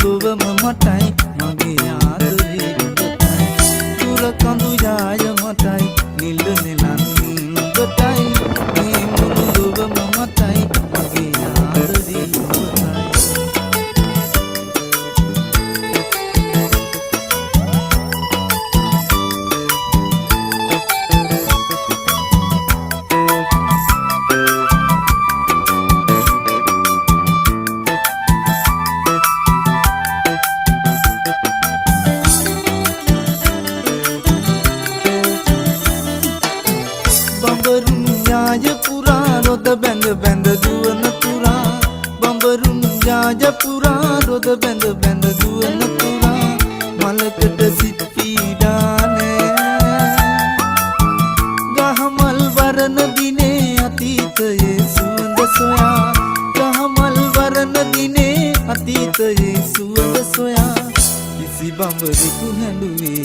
ලොවම මටයි මගේ ආදරේ ඔබටයි දුර කඳු යාය මටයි නිල නෙලන් ඔබටයි මේ මුළු ලොවම මටයි මගේ ආදරේ ඔබටයි පුරා රොද බැඳ බැඳ දුවන තුරා බඹරුන් යාය පුරා රොද බැඳ බැඳ දුවන තුරා මලකට සිත් පීඩානේ ගහමල් වරණ දිනේ අතීතයේ සුවඳ සොයා ගහමල් වරණ දිනේ අතීතයේ සුවඳ සොයා කිසි බඹරෙකු හැඬුවේ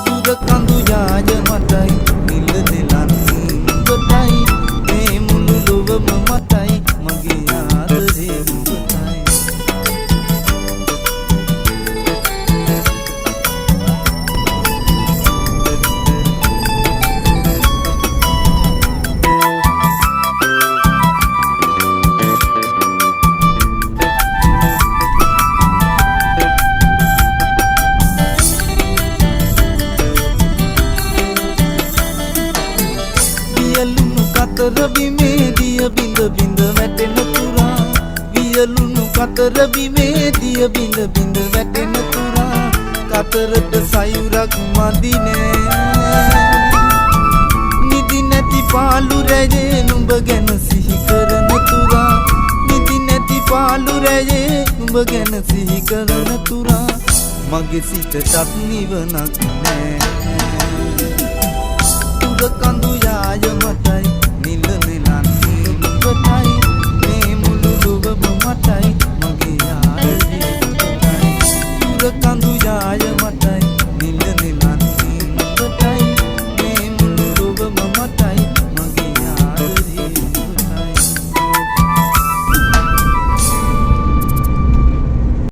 දුර කඳු යාය මටයි නිල නෙලන් ඔබටයි මේ මුළු ලොවම මටයි මගේ ආදරේ ඔබටයි කතර බිමේ දිය බිඳ බිඳ වැටෙන තුරා වියලුණු කතර බිමේ දිය බිඳ බිඳ වැටෙන තුරා කතරට සයුරක් මදිනේ නිදි නැති පාළු රැයේ නුඹ ගැන සිහි කරන තුරා නිදි නැති පාළු රැයේ නුඹ ගැන සිහි කරන තුරා මගේ සිතටත් නිවනක් නෑ දුර කඳු යාය මටයි